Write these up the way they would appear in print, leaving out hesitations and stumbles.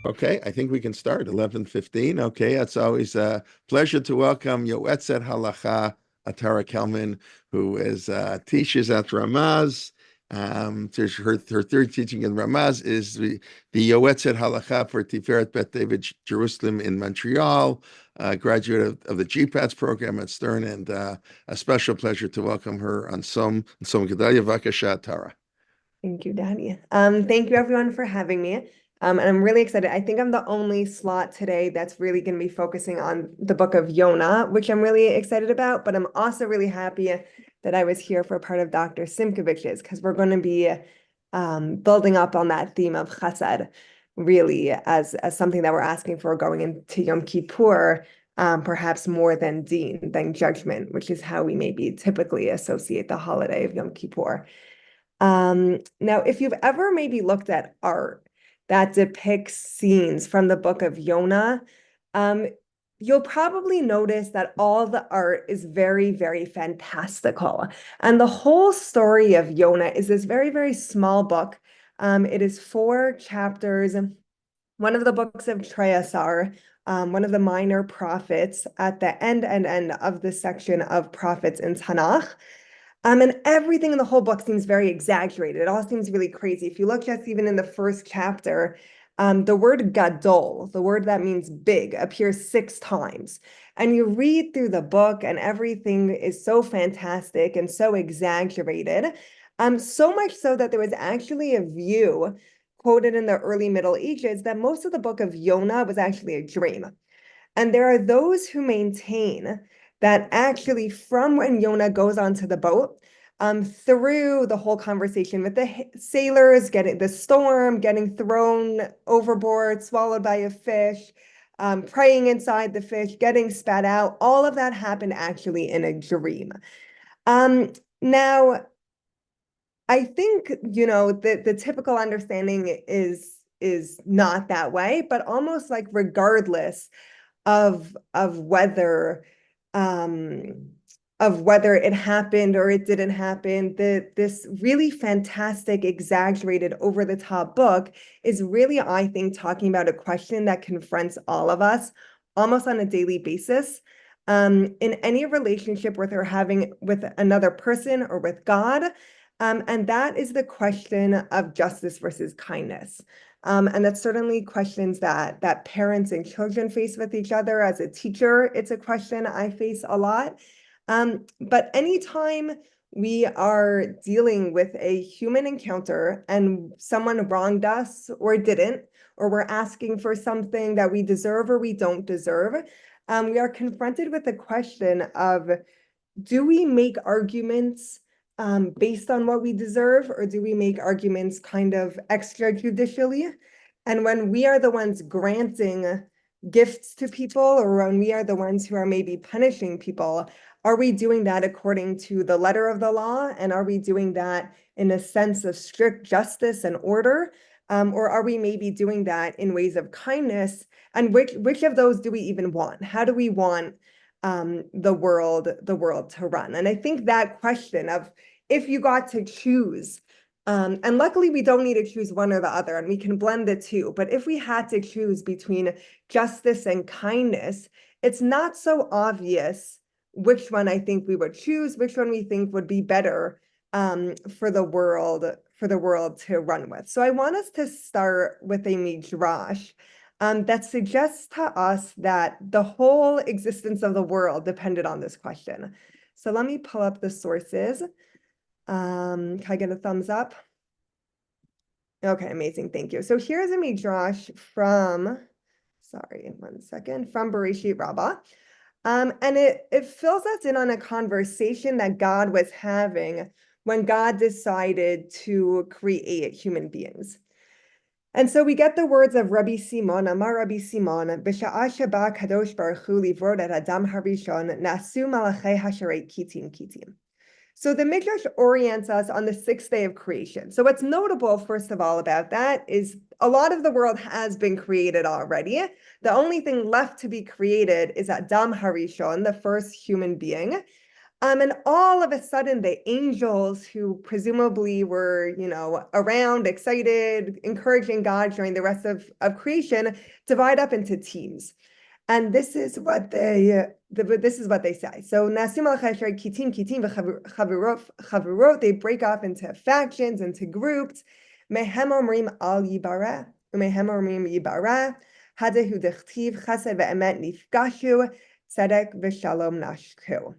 Okay, I think we can start 11:15. Okay, it's always a pleasure to welcome Yoetzet Halacha Atara Kelman, who is teaches at Ramaz. Her third teaching in Ramaz is the Yoetzet Halacha for Tiferet Bet David Jerusalem in Montreal, graduate of the GPATS program at Stern, and a special pleasure to welcome her on Som Gedalia Vakasha Atara. Thank you, Danny. Thank you everyone for having me. And I'm really excited. I think I'm the only slot today that's really going to be focusing on the book of Yonah, which I'm really excited about. But I'm also really happy that I was here for part of Dr. Simkovich's, because we're going to be building up on that theme of chesed, really, as something that we're asking for going into Yom Kippur, perhaps more than din, than judgment, which is how we maybe typically associate the holiday of Yom Kippur. Now, if you've ever maybe looked at art that depicts scenes from the book of Yonah, you'll probably notice that all the art is very, very fantastical. And the whole story of Yonah is this very, very small book. It is 4 chapters, one of the books of Treyasar, one of the minor prophets at the end of the section of prophets in Tanakh. And everything in the whole book seems very exaggerated. It all seems really crazy. If you look just even in the first chapter, the word gadol, the word that means big, appears 6 times. And you read through the book and everything is so fantastic and so exaggerated. So much so that there was actually a view quoted in the early Middle Ages that most of the book of Yonah was actually a dream. And there are those who maintain that actually from when Yonah goes onto the boat, through the whole conversation with the sailors, getting the storm, getting thrown overboard, swallowed by a fish, praying inside the fish, getting spat out, all of that happened actually in a dream. Now, I think, the typical understanding is not that way, but almost like regardless of whether it happened or it didn't happen, this really fantastic, exaggerated, over-the-top book is really, I think, talking about a question that confronts all of us almost on a daily basis. In any relationship with or having with another person or with God. And that is the question of justice versus kindness. And that's certainly questions that parents and children face with each other. As a teacher, it's a question I face a lot. But anytime we are dealing with a human encounter and someone wronged us or didn't, or we're asking for something that we deserve or we don't deserve, we are confronted with the question of, do we make arguments based on what we deserve, or do we make arguments kind of extrajudicially? And when we are the ones granting gifts to people, or when we are the ones who are maybe punishing people, are we doing that according to the letter of the law? And are we doing that in a sense of strict justice and order? Or are we maybe doing that in ways of kindness? And which of those do we even want? How do we want the world to run? And I think that question of, if you got to choose, and luckily we don't need to choose one or the other, and we can blend the two, but if we had to choose between justice and kindness, it's not so obvious which one I think we would choose, which one we think would be better for the world to run with. So I want us to start with a midrash that suggests to us that the whole existence of the world depended on this question. So let me pull up the sources. Can I get a thumbs up? Okay, amazing, thank you. So here's a midrash from, sorry, one second, from Bereshit Rabbah. And it fills us in on a conversation that God was having when God decided to create human beings. And so we get the words of Rabbi Simon, Amar Rabbi Simon, B'sha'a sheba kadosh baruch hu livrod et adam harishon, nasu malachei hasharei kitim kitim. So the Midrash orients us on the 6th day of creation. So what's notable, first of all, about that is a lot of the world has been created already. The only thing left to be created is Adam Harishon, the first human being. And all of a sudden, the angels who presumably were, around, excited, encouraging God during the rest of creation, divide up into teams. And this is what they say. So nasim al kitim chavurot, they break off into factions, into groups. Mehem omrim al yibara, umehem omrim yibara, hadehu dechtiv chesed ve'emet nifgashu, tzedek v'shalom nashku.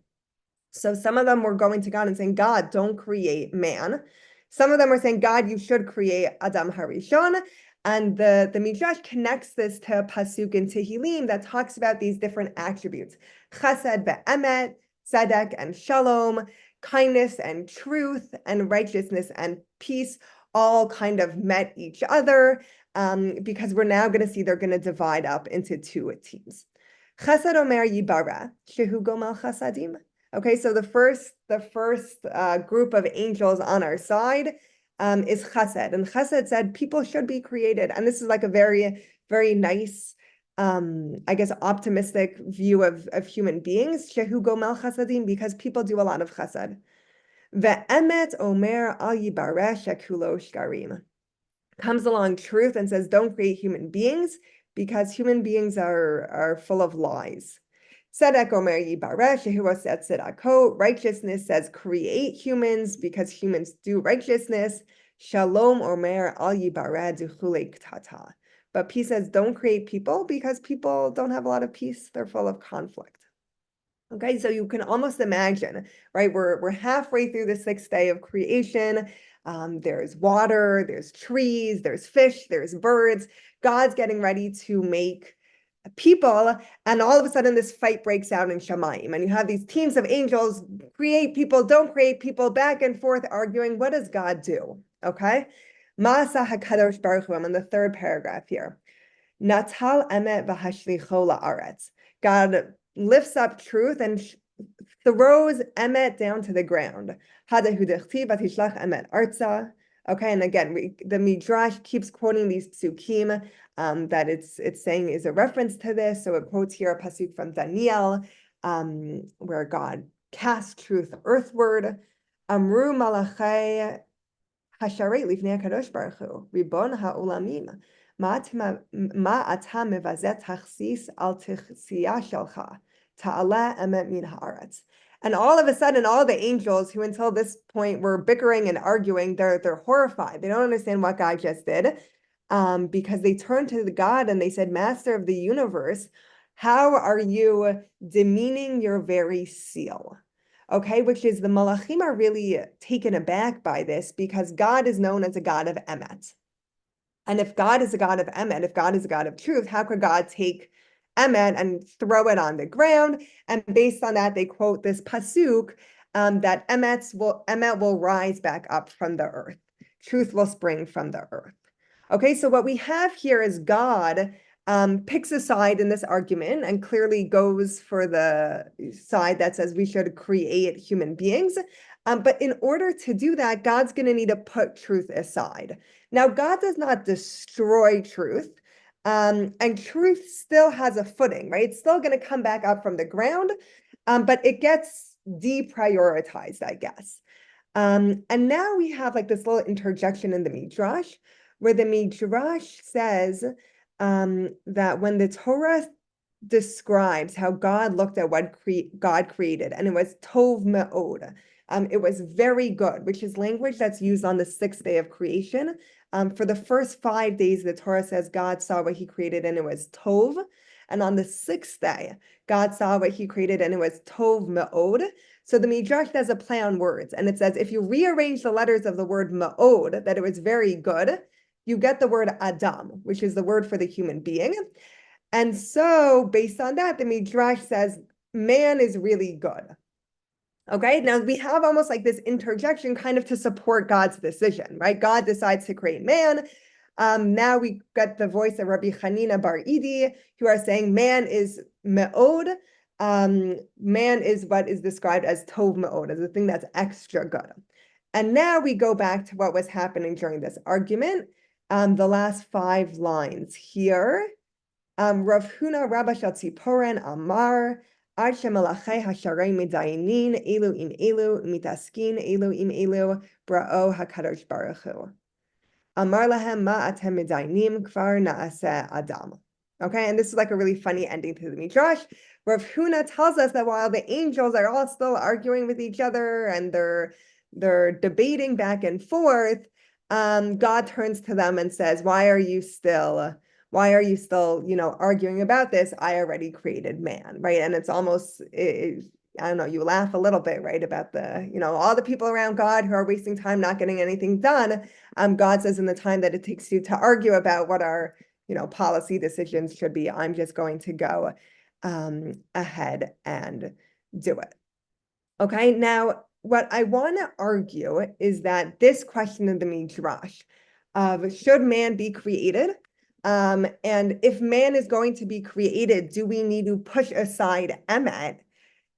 So some of them were going to God and saying, God, don't create man. Some of them were saying, God, you should create Adam Harishon. And the Midrash connects this to a pasuk in Tehillim that talks about these different attributes. Chesed ve'emet, tzedek and shalom, kindness and truth, and righteousness and peace all kind of met each other, because we're now going to see they're going to divide up into two teams. Chesed omer yibara, shehu gomel chasadim. Okay, so the first group of angels on our side is Chesed, and Chesed said people should be created, and this is like a very, very nice, I guess, optimistic view of human beings. Shehu gomel chasadim, because people do a lot of Chesed. Ve'emet omer al yibareh shekulo shkarim. Comes along truth and says, don't create human beings because human beings are full of lies. Tzedek omer yibareh shehu oseh tzedakot. Righteousness says create humans because humans do righteousness. Shalom omer al yibareh duchulei ktata. But peace says don't create people because people don't have a lot of peace. They're full of conflict. Okay, so you can almost imagine, right? We're halfway through the sixth day of creation. There's water, there's trees, there's fish, there's birds. God's getting ready to make people, and all of a sudden this fight breaks out in Shamayim, and you have these teams of angels, create people, don't create people, back and forth arguing. What does God do? Okay, Ma'asa HaKadosh Baruch Hu. I'm in the third paragraph here. Natal emet v'hashlicho la'aretz. God lifts up truth and throws emet down to the ground. Hadehu dechtiv v'tishlach emet arza. Okay, and again, the Midrash keeps quoting these psukim that it's saying is a reference to this. So it quotes here a pasuk from Daniel, where God cast truth earthward. Amru malachei hasharei lifnei HaKadosh Baruch Hu, Ribon ha'olamim, ma ata mevazet tachsis al tichsiya shelcha, ta'ala emet min haaretz. And all of a sudden, all the angels who until this point were bickering and arguing, they're horrified. They don't understand what God just did, because they turned to the God and they said, Master of the universe, how are you demeaning your very seal? Okay, which is the Malachim are really taken aback by this because God is known as a God of Emet. And if God is a God of Emet, if God is a God of truth, how could God take Emet and throw it on the ground? And based on that, they quote this pasuk that Emet will rise back up from the earth. Truth will spring from the earth. Okay, so what we have here is God picks a side in this argument and clearly goes for the side that says we should create human beings. But in order to do that, God's going to need to put truth aside. Now, God does not destroy truth. And truth still has a footing, right? It's still going to come back up from the ground, but it gets deprioritized, I guess. And now we have like this little interjection in the Midrash, where the Midrash says that when the Torah describes how God looked at what God created, and it was tov me'od, it was very good, which is language that's used on the sixth day of creation. For the first 5 days, the Torah says God saw what he created and it was tov. And on the sixth day, God saw what he created and it was tov me'od. So the Midrash does a play on words. And it says, if you rearrange the letters of the word me'od, that it was very good, you get the word Adam, which is the word for the human being. And so based on that, the Midrash says man is really good. Okay, now we have almost like this interjection kind of to support God's decision, right? God decides to create man. Now we get the voice of Rabbi Chanina Bar Idi, who are saying man is me'od. Man is what is described as tov me'od, as a thing that's extra good. And now we go back to what was happening during this argument. The last 5 lines here. Rav Huna Rabba Shal Tziporen Amar עד שמלאכי השרים מדיינים אלו עם אלו, ומתעסקים אלו עם אלו, בראו הקדוש ברוך הוא. אמר להם, מה אתם מדיינים? כבר נעשה אדם. Okay, and this is like a really funny ending to the Midrash, where Huna tells us that while the angels are all still arguing with each other and they're debating back and forth, God turns to them and says, why are you still, arguing about this? I already created man, right? And it's almost, I don't know, you laugh a little bit, right, about all the people around God who are wasting time not getting anything done. God says in the time that it takes you to argue about what our policy decisions should be, I'm just going to go ahead and do it. Okay, now what I want to argue is that this question of the Midrash of should man be created? And if man is going to be created, do we need to push aside Emet?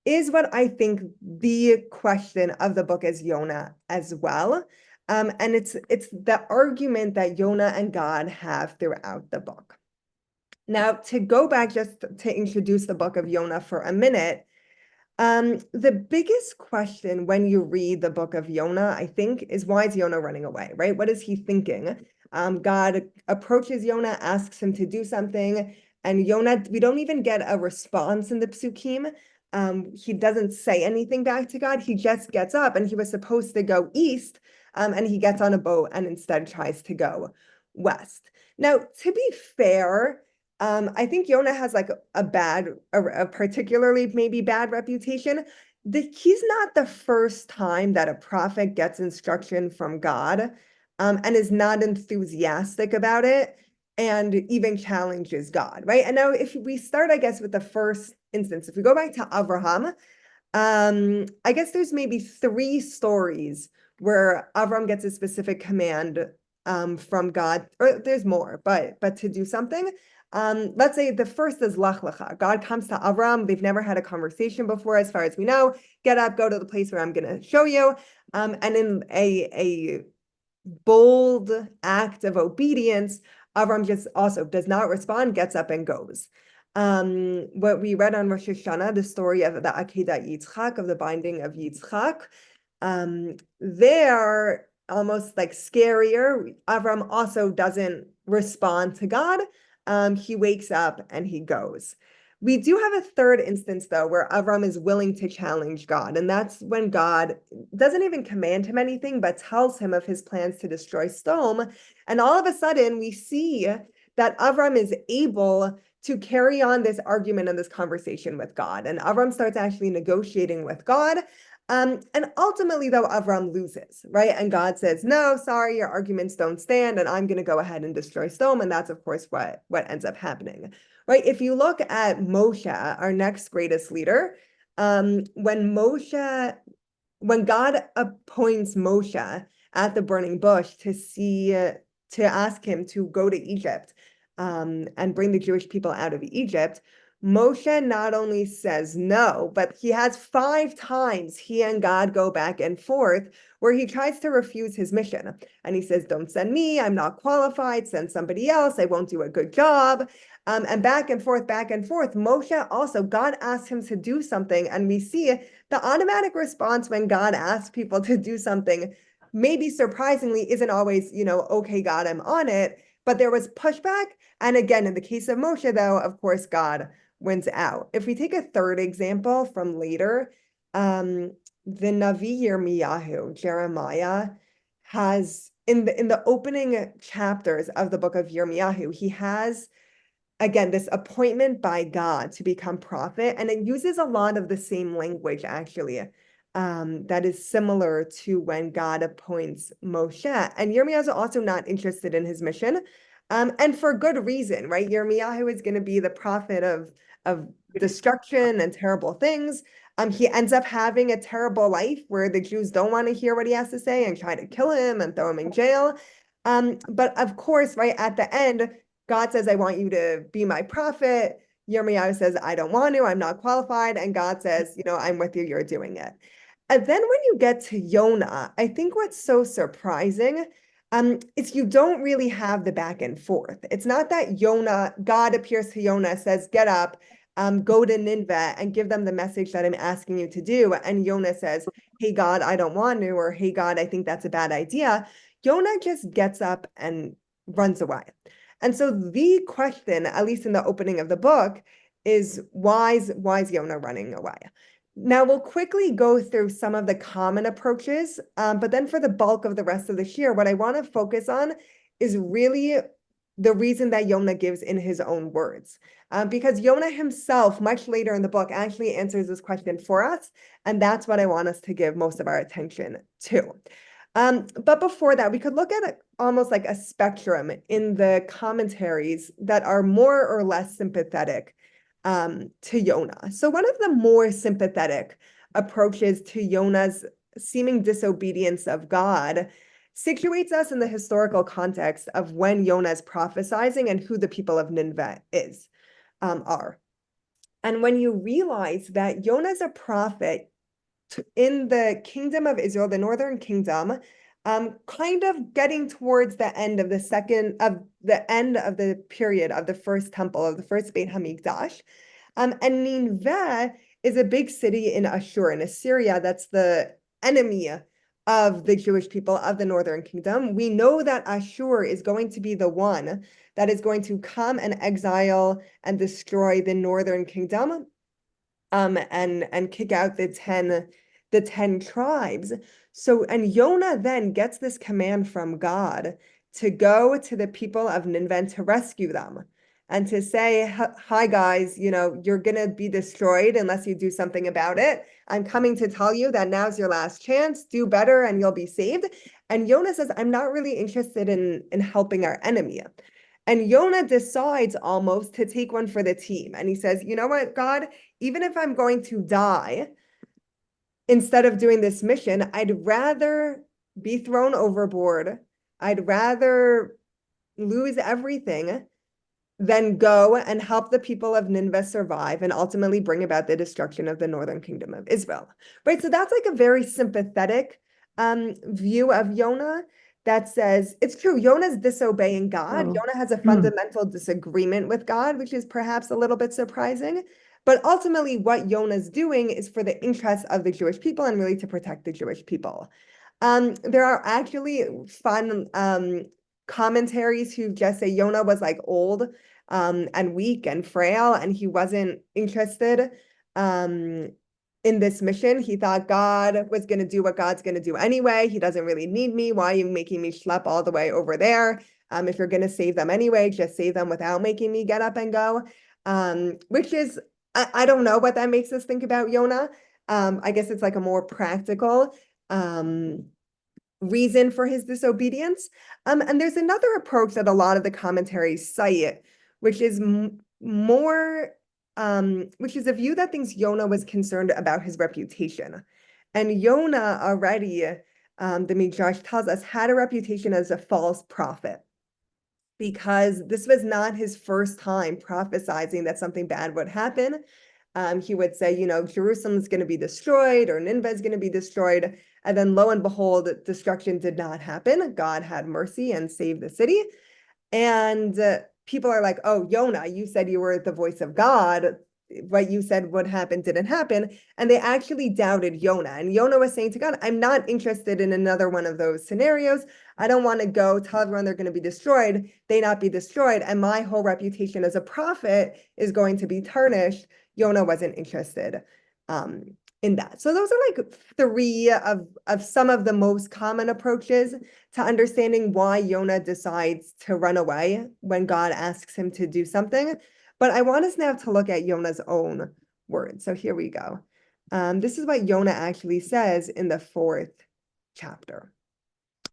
Is what I think the question of the book is Yonah as well. And it's the argument that Yonah and God have throughout the book. Now, to go back just to introduce the book of Yonah for a minute, the biggest question when you read the book of Yonah, I think, is why is Yonah running away, right? What is he thinking? God approaches Yonah, asks him to do something, and Yonah, we don't even get a response in the Psukim. He doesn't say anything back to God. He just gets up, and he was supposed to go east, and he gets on a boat and instead tries to go west. Now, to be fair, I think Yonah has like a particularly maybe bad reputation. He's not the first time that a prophet gets instruction from God, and is not enthusiastic about it and even challenges God, right? And now if we start, I guess, with the first instance, if we go back to Abraham, I guess there's maybe 3 stories where Avram gets a specific command from God, or there's more, but to do something. Let's say the first is Lach Lecha. God comes to Avram. They've never had a conversation before, as far as we know. Get up, go to the place where I'm going to show you. And in a bold act of obedience, Avram just also does not respond, gets up and goes. What we read on Rosh Hashanah, the story of the Akedat Yitzchak, of the binding of Yitzchak, they're almost like scarier. Avram also doesn't respond to God. He wakes up and he goes. We do have a third instance, though, where Avram is willing to challenge God. And that's when God doesn't even command him anything, but tells him of his plans to destroy Sodom. And all of a sudden, we see that Avram is able to carry on this argument and this conversation with God. And Avram starts actually negotiating with God. And ultimately, though, Avram loses, right? And God says, no, sorry, your arguments don't stand, and I'm going to go ahead and destroy Sodom. And that's, of course, what ends up happening, right? If you look at Moshe, our next greatest leader, when God appoints Moshe at the burning bush to ask him to go to Egypt and bring the Jewish people out of Egypt, Moshe not only says no, but he has 5 times he and God go back and forth where he tries to refuse his mission. And he says, don't send me, I'm not qualified, send somebody else, I won't do a good job. And back and forth, Moshe also, God asks him to do something. And we see the automatic response when God asks people to do something, maybe surprisingly, isn't always, okay, God, I'm on it. But there was pushback. And again, in the case of Moshe, though, of course, God wins out. If we take a third example from later, the Navi Yirmiyahu, Jeremiah, has in the opening chapters of the book of Yirmiyahu, he has, again, this appointment by God to become prophet, and it uses a lot of the same language, actually, that is similar to when God appoints Moshe. And Yirmiyahu is also not interested in his mission, and for good reason, right? Yirmiyahu is going to be the prophet of destruction and terrible things. He ends up having a terrible life where the Jews don't want to hear what he has to say and try to kill him and throw him in jail. But of course, right at the end, God says, I want you to be my prophet. Yirmiyahu says, I don't want to, I'm not qualified. And God says, I'm with you, you're doing it. And then when you get to Yonah, I think what's so surprising is you don't really have the back and forth. It's not that God appears to Yonah, says, get up, go to Nineveh and give them the message that I'm asking you to do. And Yonah says, hey, God, I don't want to, or hey, God, I think that's a bad idea. Yonah just gets up and runs away. And so the question, at least in the opening of the book, is why is Yonah running away? Now we'll quickly go through some of the common approaches, but then for the bulk of the rest of this year, what I want to focus on is really the reason that Yonah gives in his own words. Because Yonah himself, much later in the book, actually answers this question for us, and that's what I want us to give most of our attention to. But before that, we could look at it almost like a spectrum in the commentaries that are more or less sympathetic to Yonah. So one of the more sympathetic approaches to Yonah's seeming disobedience of God situates us in the historical context of when Yonah is prophesying and who the people of Nineveh are. And when you realize that Yonah is a prophet in the kingdom of Israel, the northern kingdom, kind of getting towards the end of the period of the first temple, of the first Beit HaMikdash. And Nineveh is a big city in Ashur, in Assyria, that's the enemy of the Jewish people of the northern kingdom. We know that Ashur is going to be the one that is going to come and exile and destroy the northern kingdom, and kick out the 10 tribes. So, and Yonah then gets this command from God to go to the people of Nineveh to rescue them and to say, hi guys, you're gonna be destroyed unless you do something about it. I'm coming to tell you that now's your last chance, do better and you'll be saved. And Yonah says, I'm not really interested in helping our enemy. And Yonah decides almost to take one for the team. And he says, you know what, God, even if I'm going to die, instead of doing this mission, I'd rather be thrown overboard. I'd rather lose everything than go and help the people of Nineveh survive and ultimately bring about the destruction of the northern kingdom of Israel. Right? So that's like a very sympathetic view of Yonah that says, it's true, Yonah's disobeying God. Yonah has a fundamental disagreement with God, which is perhaps a little bit surprising. But ultimately, what Yonah's doing is for the interests of the Jewish people and really to protect the Jewish people. There are actually fun commentaries who just say Yonah was like old and weak and frail, and he wasn't interested in this mission. He thought God was going to do what God's going to do anyway. He doesn't really need me. Why are you making me schlep all the way over there? If you're going to save them anyway, just save them without making me get up and go. Which is, I don't know what that makes us think about Yonah. I guess it's like a more practical reason for his disobedience. And there's another approach that a lot of the commentaries cite, which is which is a view that thinks Yonah was concerned about his reputation. And Yonah already, the Midrash tells us, had a reputation as a false prophet, because this was not his first time prophesying that something bad would happen. He would say, Jerusalem's going to be destroyed or Nineveh is going to be destroyed. And then lo and behold, destruction did not happen. God had mercy and saved the city. And people are like, oh, Yonah, you said you were the voice of God. What you said would happen didn't happen. And they actually doubted Yonah. And Yonah was saying to God, I'm not interested in another one of those scenarios. I don't want to go tell everyone they're going to be destroyed, they not be destroyed, and my whole reputation as a prophet is going to be tarnished. Yonah wasn't interested in that. So those are like three of some of the most common approaches to understanding why Yonah decides to run away when God asks him to do something. But I want us now to look at Yonah's own words. So here we go. This is what Yonah actually says in the 4th chapter.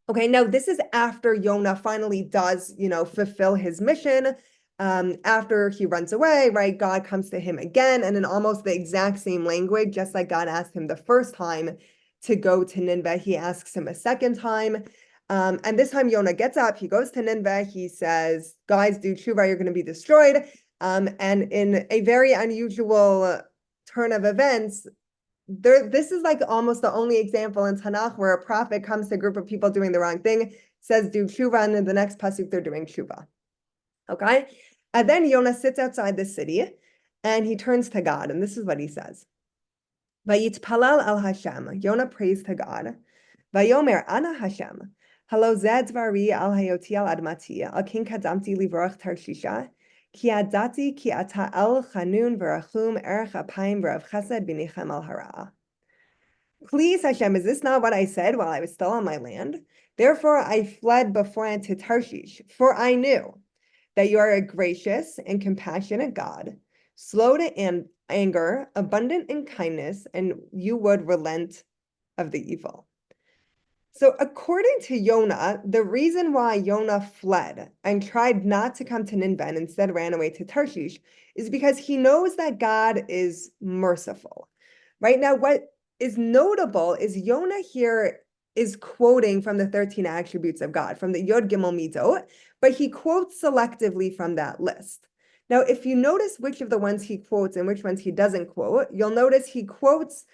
Okay, now this is after Yonah finally does, fulfill his mission. After he runs away, right, God comes to him again, and in almost the exact same language, just like God asked him the first time to go to Nineveh, he asks him a second time. And this time Yonah gets up, he goes to Nineveh, he says, guys, do tshuva, you're going to be destroyed. And in a very unusual turn of events, this is like almost the only example in Tanakh where a prophet comes to a group of people doing the wrong thing, says do tshuva, and in the next pasuk they're doing tshuva. Okay, and then Yonah sits outside the city, And he turns to God, and this is what he says. Vayitpalal al Hashem. Yonah prays to God. Vayomer ana Hashem. Halo zed dvari al hayoti al admati. Al kin kadamti livrach tarshisha. Ki adati ki ata el chanun v'rachum erech apayim v'rav chesed b'nichem al hara. Please, Hashem, is this not what I said while I was still on my land? Therefore I fled beforehand to Tarshish, for I knew that you are a gracious and compassionate God, slow to anger, abundant in kindness, and you would relent of the evil. So according to Yonah, the reason why Yonah fled and tried not to come to Nineveh and instead ran away to Tarshish is because he knows that God is merciful. Right now, what is notable is Yonah here is quoting from the 13 attributes of God, from the Yod Gimel Midot, but he quotes selectively from that list. Now, if you notice which of the ones he quotes and which ones he doesn't quote, you'll notice he quotes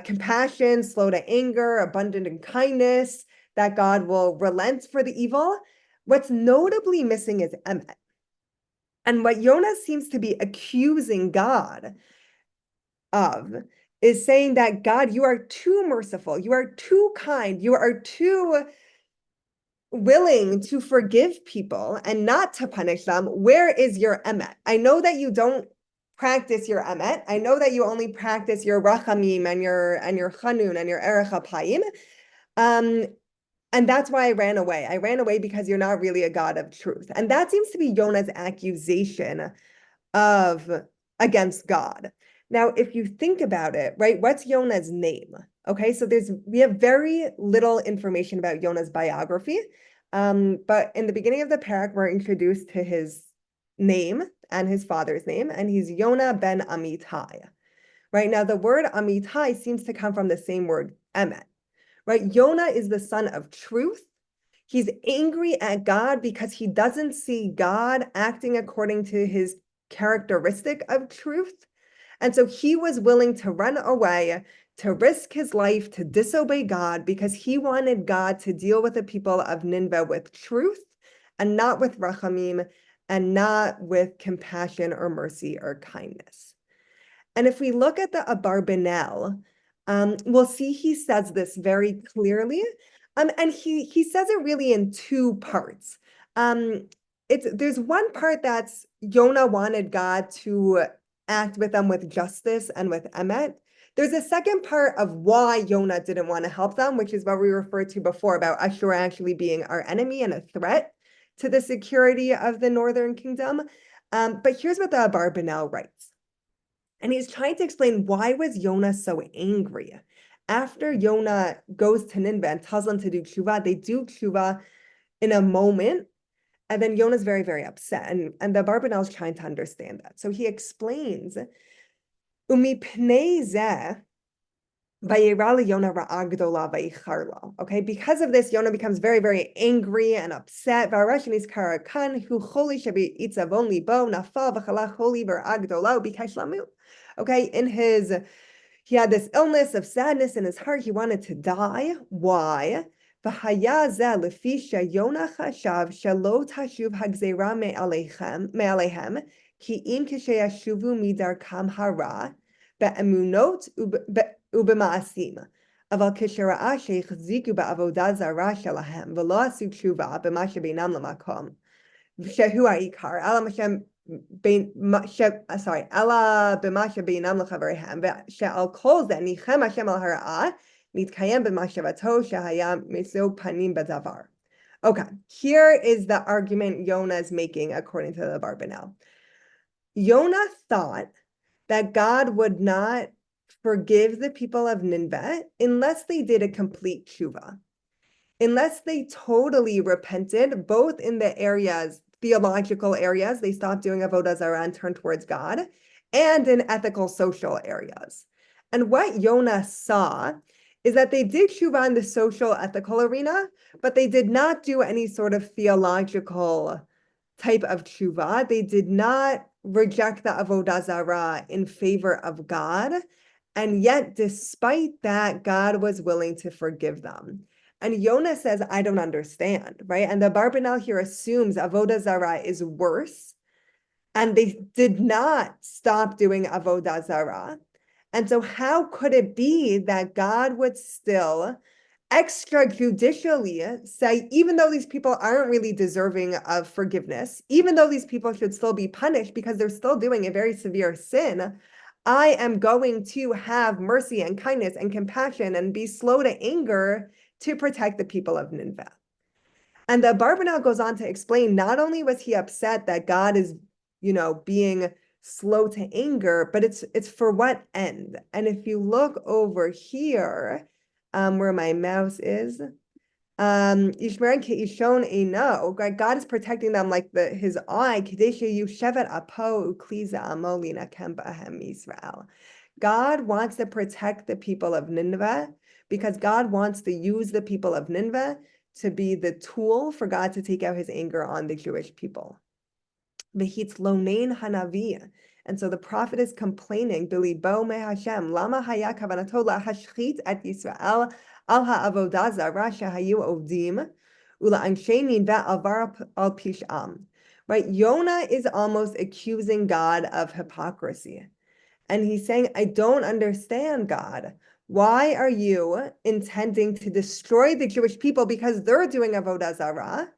compassion, slow to anger, abundant in kindness, that God will relent for the evil. What's notably missing is emet. And what Yonah seems to be accusing God of is saying that God, you are too merciful, you are too kind, you are too willing to forgive people and not to punish them. Where is your emet? I know that you don't practice your emet. I know that you only practice your rachamim and your chanun and your erech apayim. And that's why I ran away. I ran away because you're not really a God of truth. And that seems to be Yonah's accusation against God. Now, if you think about it, right, what's Yonah's name? Okay, so we have very little information about Yonah's biography. But in the beginning of the parak, we're introduced to his name and his father's name, and he's Yonah ben Amittai. Right now, the word Amittai seems to come from the same word, emet. Right, Yonah is the son of truth. He's angry at God because he doesn't see God acting according to his characteristic of truth. And so he was willing to run away, to risk his life, to disobey God because he wanted God to deal with the people of Nineveh with truth and not with rachamim and not with compassion or mercy or kindness. And if we look at the Abarbanel, we'll see he says this very clearly. And he says it really in two parts. There's one part that's Yonah wanted God to act with them with justice and with emet. There's a second part of why Yonah didn't want to help them, which is what we referred to before about Ashur actually being our enemy and a threat to the security of the northern kingdom. But here's what the Abarbanel writes. And he's trying to explain why was Yonah so angry. After Yonah goes to Nineveh and tells them to do Teshuva, they do Teshuva in a moment. And then Yonah's very, very upset. And the Abarbanel is trying to understand that. So he explains, Umipnei zeh vayera Yonah ra'a gdola vayichar lo. Okay, because of this, Yonah becomes very, very angry and upset. V'arash nizkar kan hu choli shebi itzavon libo nafal v'chala choli v'ra'a gdola bikash lamu. Okay, he had this illness of sadness in his heart. He wanted to die. Why? V'haya zeh lefi sheYonah chashav shelo tashuv hagzera me'aleihem ki im kisheyashuvu midarkam hara be'emunot ubema'asim. Aval kishera'a sheichziku ba'avodah zara shelahem v'lo asu tshuva b'ma shebeinam lamakom shehu ha'ikar alam Hashem Ella b'ma shebeinam l'chavreihem ve'she'al kol zeh nichem Hashem al hara'ah nitkayem b'mashavato shehaya meso panim b'davar. Okay, here is the argument Yonah is making according to the Abarbanel. Yonah thought that God would not forgive the people of Nineveh unless they did a complete tshuva, unless they totally repented, both in the theological areas, they stopped doing avodah zarah and turned towards God, and in ethical, social areas. And what Yonah saw is that they did tshuva in the social, ethical arena, but they did not do any sort of theological type of tshuva. They did not reject the avodah zarah in favor of God. And yet, despite that, God was willing to forgive them. And Yonah says, I don't understand, right? And the Abarbanel here assumes avodah zarah is worse and they did not stop doing avodah zarah. And so how could it be that God would still extrajudicially say, even though these people aren't really deserving of forgiveness, even though these people should still be punished because they're still doing a very severe sin, I am going to have mercy and kindness and compassion and be slow to anger to protect the people of Nineveh. And the Abarbanel goes on to explain, not only was he upset that God is, being slow to anger, but it's for what end? And if you look over here, where my mouse is, Yishmer Keishon Eino, God is protecting them like his eye. Kadesha Yushevet Apo Ukliza Amolina Kempahem Israel. God wants to protect the people of Nineveh because God wants to use the people of Nineveh to be the tool for God to take out his anger on the Jewish people. V'hitz lonein hanavi. And so the prophet is complaining, Bilibo me Hashem, lama haya kavanato lahashchit et Yisrael al ha'avodah zarah shehayu ovdim ula'anshei ninveh alvar al pish'am. Right? Yonah is almost accusing God of hypocrisy. And he's saying, I don't understand, God. Why are you intending to destroy the Jewish people because they're doing avodah zarah?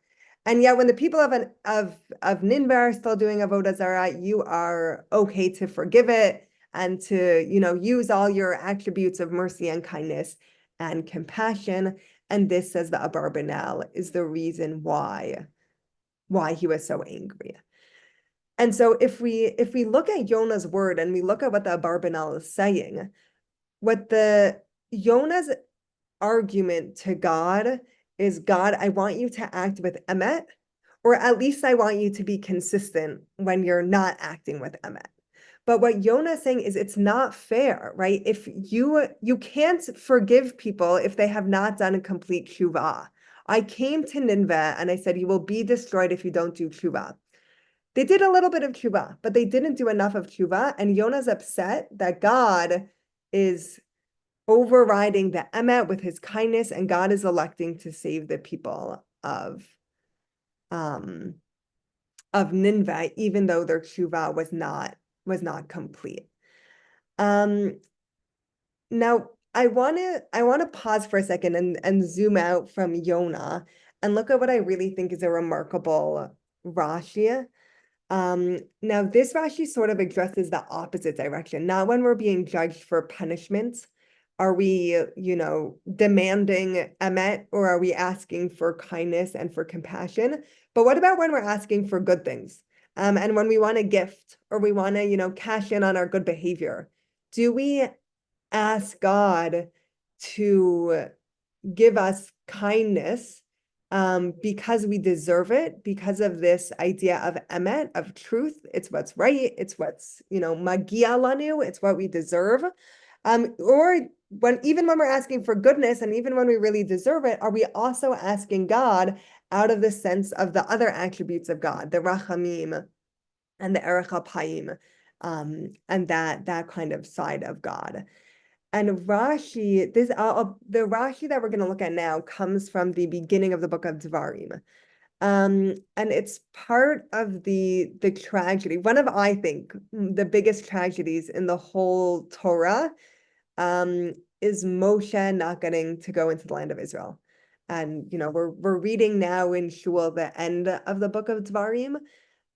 And yet when the people of Nineveh are still doing avodah zarah, you are okay to forgive it and to, use all your attributes of mercy and kindness and compassion. And this, says the Abarbanel, is the reason why he was so angry. And so if we look at Yonah's word and we look at what the Abarbanel is saying, what the Yonah's argument to God is, God, I want you to act with emet, or at least I want you to be consistent when you're not acting with emet. But what Yonah is saying is it's not fair, right? If you can't forgive people if they have not done a complete tshuva. I came to Nineveh and I said, you will be destroyed if you don't do tshuva. They did a little bit of tshuva, but they didn't do enough of tshuva. And Yonah's upset that God is overriding the emet with his kindness, and God is electing to save the people of Nineveh, even though their tshuva was not complete. Now I want to pause for a second and zoom out from Yonah and look at what I really think is a remarkable Rashi. Now this Rashi sort of addresses the opposite direction. Not when we're being judged for punishment, are we, demanding emet, or are we asking for kindness and for compassion? But what about when we're asking for good things? And when we want a gift, or we want to, cash in on our good behavior, do we ask God to give us kindness because we deserve it, because of this idea of emet, of truth? It's what's right, it's what's, magia lanu, it's what we deserve. Or even when we're asking for goodness, and even when we really deserve it, are we also asking God out of the sense of the other attributes of God, the rachamim and the erech hapayim, and that kind of side of God? And Rashi, the Rashi that we're going to look at now comes from the beginning of the book of Devarim. And it's part of the tragedy, one of, I think, the biggest tragedies in the whole Torah, is Moshe not getting to go into the land of Israel. And, we're reading now in Shul the end of the book of Devarim.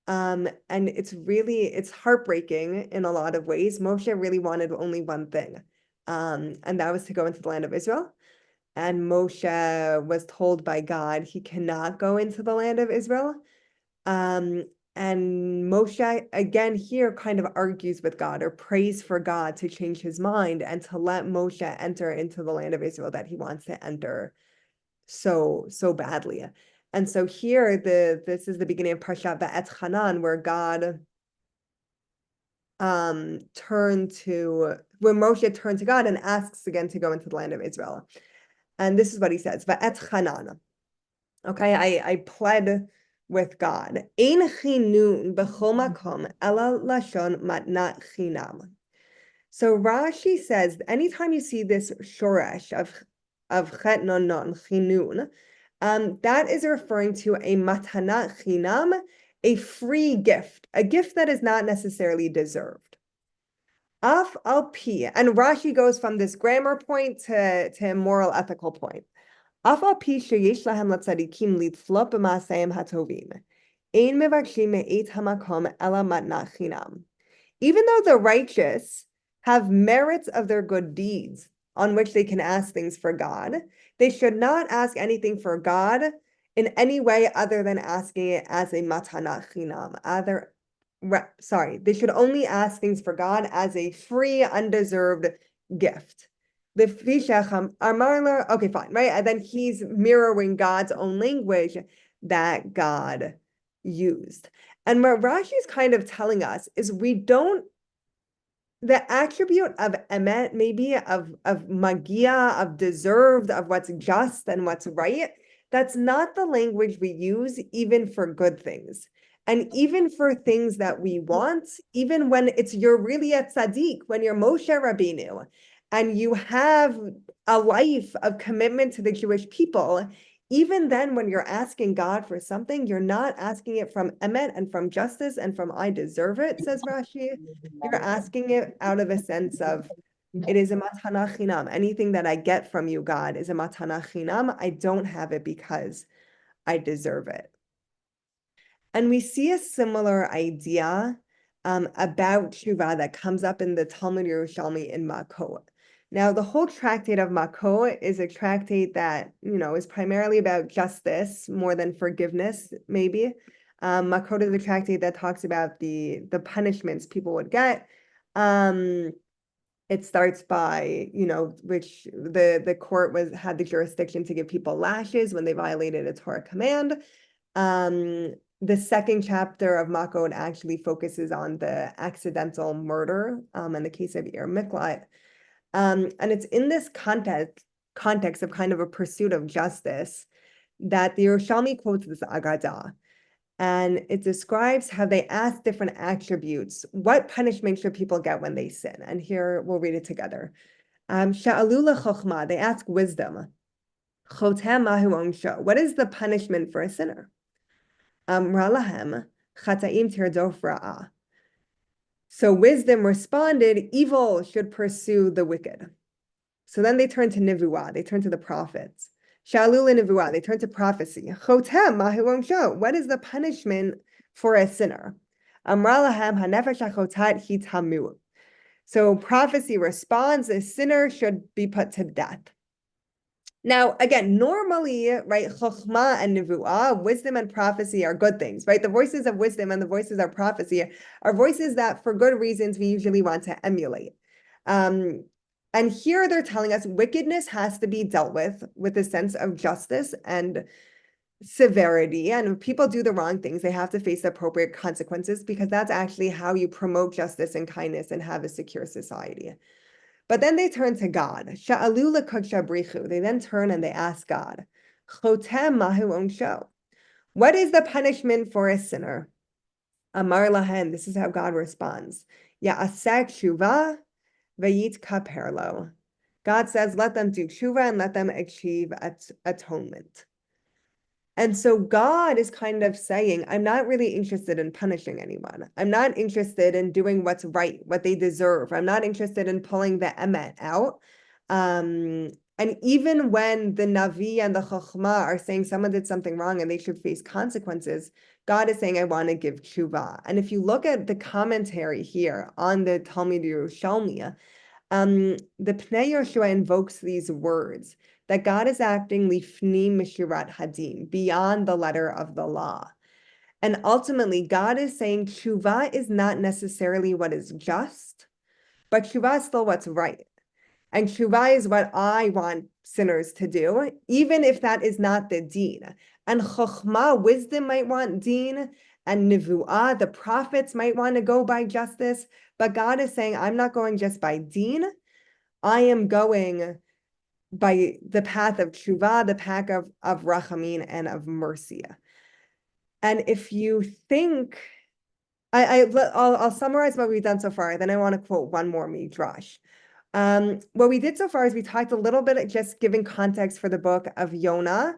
And it's heartbreaking in a lot of ways. Moshe really wanted only one thing, and that was to go into the land of Israel. And Moshe was told by God he cannot go into the land of Israel. And Moshe, again, here kind of argues with God, or prays for God to change his mind and to let Moshe enter into the land of Israel that he wants to enter so badly. And so here, this is the beginning of Parshat Va'et Hanan, where God when Moshe turned to God and asks again to go into the land of Israel. And this is what he says, Va'et Hanan. Okay, I pled with God. Ein chinun b'chol makom ela lashon matnat chinam. So Rashi says, anytime you see this shoresh of chet non non chinun, that is referring to a matanat chinam a free gift, a gift that is not necessarily deserved. Af al pi, and Rashi goes from this grammar point to a moral ethical point. Af al pi sheyesh lahem latzadikim litflot b'maaseim hatovim, ein mevakshim me'et hamakom ela matnat chinam. Even though the righteous have merits of their good deeds on which they can ask things for God, they should not ask anything for God in any way other than asking it as a matana chinam. They should only ask things for God as a free, undeserved gift. Okay, fine, right? And then he's mirroring God's own language that God used. And what Rashi is kind of telling us is the attribute of emet, maybe of magia, of deserved, of what's just and what's right, that's not the language we use even for good things. And even for things that we want, even when you're really a tzaddik, when you're Moshe Rabbeinu, and you have a life of commitment to the Jewish people, even then when you're asking God for something, you're not asking it from emet and from justice and from I deserve it, says Rashi. You're asking it out of a sense of, it is a matana chinam. Anything that I get from you, God, is a matana chinam. I don't have it because I deserve it. And we see a similar idea about Teshuva that comes up in the Talmud Yerushalmi in Makot. Now, the whole tractate of Makot is a tractate that, is primarily about justice more than forgiveness, maybe. Makot is a tractate that talks about the punishments people would get. It starts by, which the court had the jurisdiction to give people lashes when they violated a Torah command. The second chapter of Makot actually focuses on the accidental murder in the case of Ir Miklat. And it's in this context of kind of a pursuit of justice that the Yerushalmi quotes this Agadah. And it describes how they ask different attributes. What punishment should people get when they sin? And here we'll read it together. Sha'alu lechokhmah, they ask wisdom. Chotem mahu onsho, what is the punishment for a sinner? Amra lahem, chataim tirdof ra'ah. So wisdom responded, evil should pursue the wicked. So then they turn to nivuah, they turn to the prophets. Shalul nivuah, they turn to prophecy. Chotem mahu onsho, what is the punishment for a sinner? Amra lahem hanefesh hachotat hi tamu. So prophecy responds, a sinner should be put to death. Now, again, normally, right, chokhmah and nivuah, wisdom and prophecy are good things, right? The voices of wisdom and the voices of prophecy are voices that, for good reasons, we usually want to emulate. And here they're telling us wickedness has to be dealt with a sense of justice and severity. And if people do the wrong things, they have to face the appropriate consequences, because that's actually how you promote justice and kindness and have a secure society. But then they turn to God. Sha'alu l'kuksha brichu. They then turn and they ask God, Chotem mahu onsho. What is the punishment for a sinner? Amar lahen. This is how God responds. Ya'asek shuva v'yit kaperlo. God says, let them do tshuva and let them achieve atonement. And so God is kind of saying, I'm not really interested in punishing anyone. I'm not interested in doing what's right, what they deserve. I'm not interested in pulling the emet out. And even when the Navi and the Chokhmah are saying someone did something wrong and they should face consequences, God is saying, I want to give tshuva. And if you look at the commentary here on the Talmud Yerushalmi, the Pnei Yoshua invokes these words, that God is acting lifnim mishirat hadim, beyond the letter of the law. And ultimately, God is saying tshuva is not necessarily what is just, but tshuva is still what's right. And tshuva is what I want sinners to do, even if that is not the deen. And chokhmah, wisdom, might want deen, and nivuah, the prophets, might want to go by justice. But God is saying, I'm not going just by deen. I am going by the path of tshuva, the path of rachamim and of mercy. And if you think, I'll summarize what we've done so far, then I want to quote one more midrash. What we did so far is we talked a little bit, just giving context for the book of Yonah,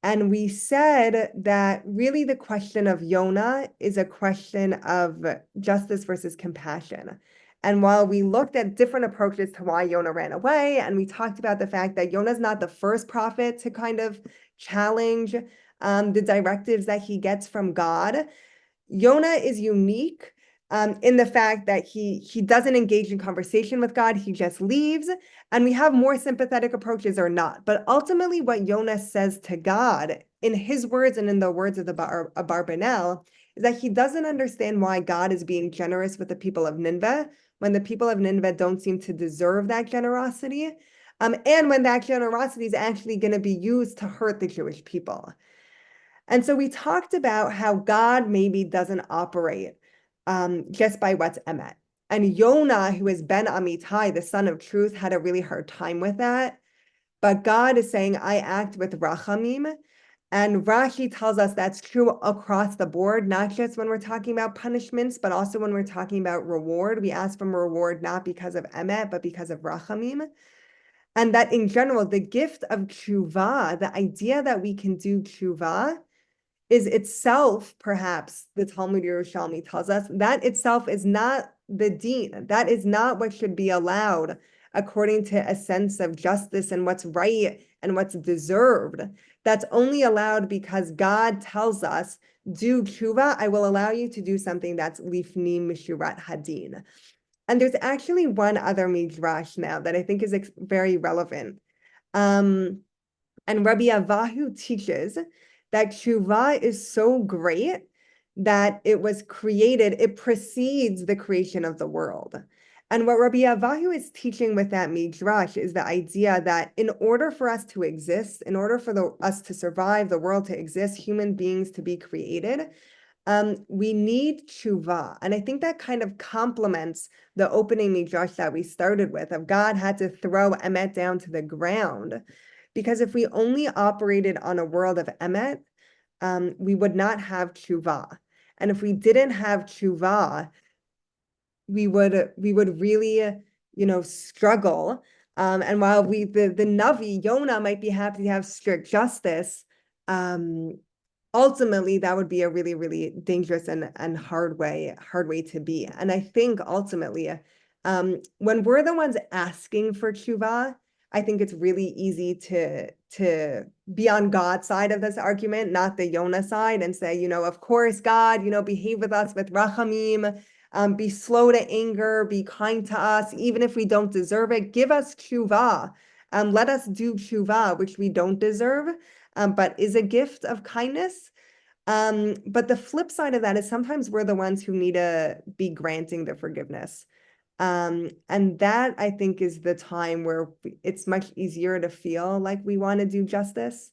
And we said that really the question of Yonah is a question of justice versus compassion. And while we looked at different approaches to why Yonah ran away, and we talked about the fact that Yonah's not the first prophet to kind of challenge the directives that he gets from God, Yonah is unique in the fact that he doesn't engage in conversation with God, he just leaves. And we have more sympathetic approaches or not. But ultimately, what Yonah says to God, in his words and in the words of the Abarbanel, is that he doesn't understand why God is being generous with the people of Nineveh when the people of Nineveh don't seem to deserve that generosity. And when that generosity is actually going to be used to hurt the Jewish people. And so we talked about how God maybe doesn't operate just by what's emet. And Yonah, who is Ben Amittai, the son of truth, had a really hard time with that. But God is saying, I act with rachamim. And Rashi tells us that's true across the board, not just when we're talking about punishments, but also when we're talking about reward. We ask for reward not because of emet, but because of rachamim. And that in general, the gift of tshuva, the idea that we can do tshuva, is itself, perhaps, the Talmud Yerushalmi tells us, that itself is not the deen. That is not what should be allowed according to a sense of justice and what's right and what's deserved. That's only allowed because God tells us, do tshuva, I will allow you to do something that's lifni mishurat hadin. And there's actually one other midrash now that I think is very relevant. And Rabbi Avahu teaches that tshuva is so great that it was created, it precedes the creation of the world. And what Rabbi Avahu is teaching with that midrash is the idea that in order for us to exist, in order for us to survive, the world to exist, human beings to be created, we need tshuva. And I think that kind of complements the opening midrash that we started with, of God had to throw emet down to the ground. Because if we only operated on a world of emet, we would not have tshuva. And if we didn't have tshuva, we would really, struggle. And while the Navi, Yonah, might be happy to have strict justice, ultimately that would be a really, really dangerous and hard way to be. And I think ultimately, when we're the ones asking for tshuva, I think it's really easy to be on God's side of this argument, not the Yonah side, and say, of course, God, behave with us with rachamim, be slow to anger, be kind to us, even if we don't deserve it. Give us tshuva. Let us do tshuva, which we don't deserve, but is a gift of kindness. But the flip side of that is sometimes we're the ones who need to be granting the forgiveness. And that I think is the time where it's much easier to feel like we want to do justice.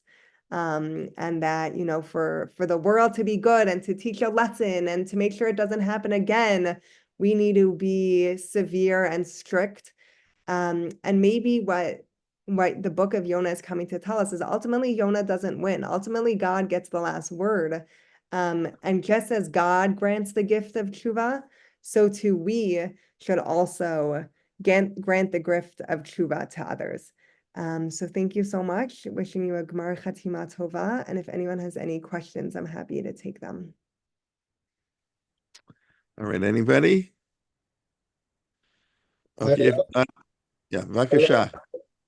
And that, for the world to be good and to teach a lesson and to make sure it doesn't happen again, we need to be severe and strict. And maybe what the book of Yonah is coming to tell us is ultimately Yonah doesn't win. Ultimately, God gets the last word. And just as God grants the gift of tshuva, so too we should also grant the gift of tshuva to others. So thank you so much. Wishing you a Gmar Chatima Tova. And if anyone has any questions, I'm happy to take them. All right, anybody? Okay, yeah, Vakasha.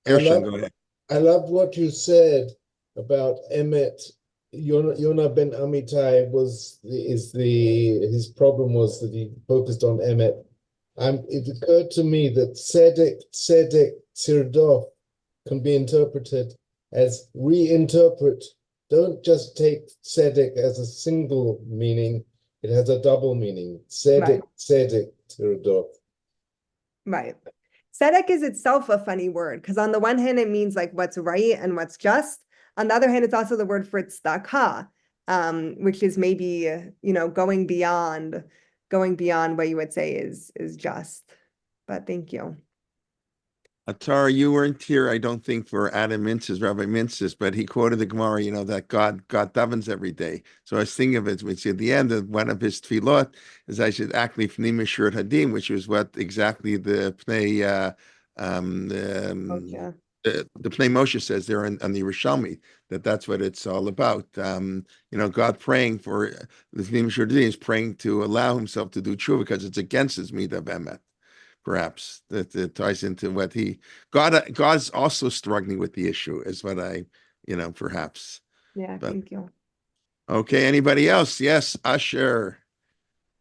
Ershon, go ahead. I love what you said about Emet. Yonah ben Amittai his problem was that he focused on Emet. It occurred to me that Tzedek Tzirdof can be interpreted as reinterpret. Don't just take Tzedek as a single meaning. It has a double meaning. Tzedek Tzirdof. Right. Tzedek is itself a funny word because on the one hand, it means like what's right and what's just. On the other hand, it's also the word for tzedakah, which is maybe, going beyond what you would say is just. But thank you. Atara, you weren't here, I don't think, for Adam Mintz's, Rabbi Mintz's, but he quoted the Gemara, that God davens every day. So I was thinking of it, which at the end of one of his tefillot is I should act lifnei mishurat hadim, which was what exactly the pnei Yeah. the Pnei Moshe says there on the Yerushalmi that that's what it's all about. God praying for the Pnei Moshe is praying to allow himself to do tshuva because it's against his midah of emet. Perhaps that ties into what God's also struggling with the issue is what perhaps. Yeah, But thank you. okay, anybody else? Yes, Usher.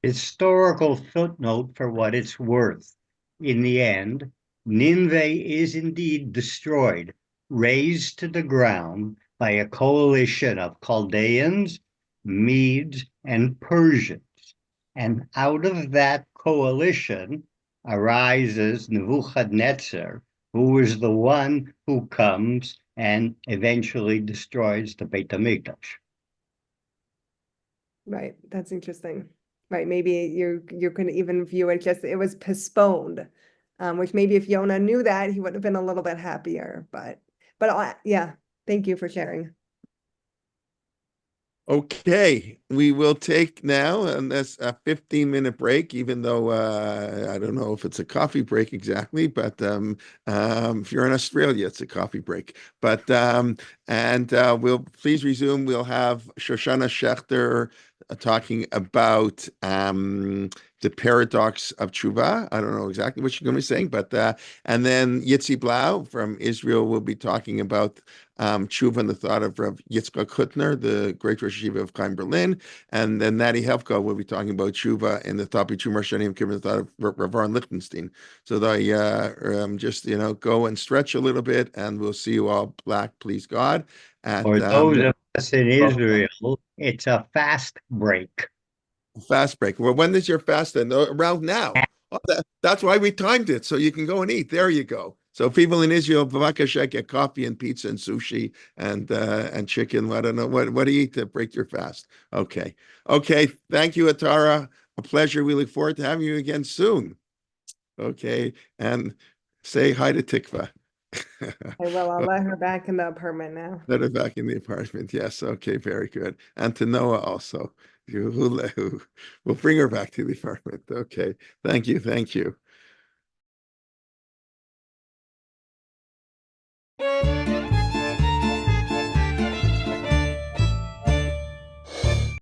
Historical footnote for what it's worth. In the end, Nineveh is indeed destroyed, razed to the ground by a coalition of Chaldeans, Medes, and Persians. And out of that coalition arises Nebuchadnezzar, who is the one who comes and eventually destroys the Beit HaMikdash. Right, that's interesting. Right, maybe you can even view it just it was postponed, which maybe if Yonah knew that, he would have been a little bit happier. But yeah, thank you for sharing. Okay, we will take now, and that's a 15-minute break, even though I don't know if it's a coffee break exactly, but if you're in Australia, it's a coffee break. But we'll please resume. We'll have Shoshana Schechter talking about the paradox of tshuva. I don't know exactly what she's going to be saying, but and then Yitzi Blau from Israel will be talking about tshuva and the thought of Rav Yitzchak Hutner, the great Rosh Yeshiva of Chaim Berlin, and then Natty Helfko will be talking about tshuva and the thought between Rosh Hashanah and the thought of Rav Aaron Lichtenstein. So they just go and stretch a little bit, and we'll see you all back, please God. For those of us in Israel, it's a fast break. Fast break. Well, when is your fast then? Around now. Oh, that's why we timed it, so you can go and eat. There you go. So people in Israel, b'vakasha, get coffee and pizza and sushi and chicken. I don't know what do you eat to break your fast. Okay. Thank you, Atara. A pleasure. We look forward to having you again soon. Okay, and say hi to Tikva. I will. I'll let her back in the apartment now. Let her back in the apartment. Yes. Okay. Very good. And to Noah also. We'll bring her back to the apartment. Okay. Thank you.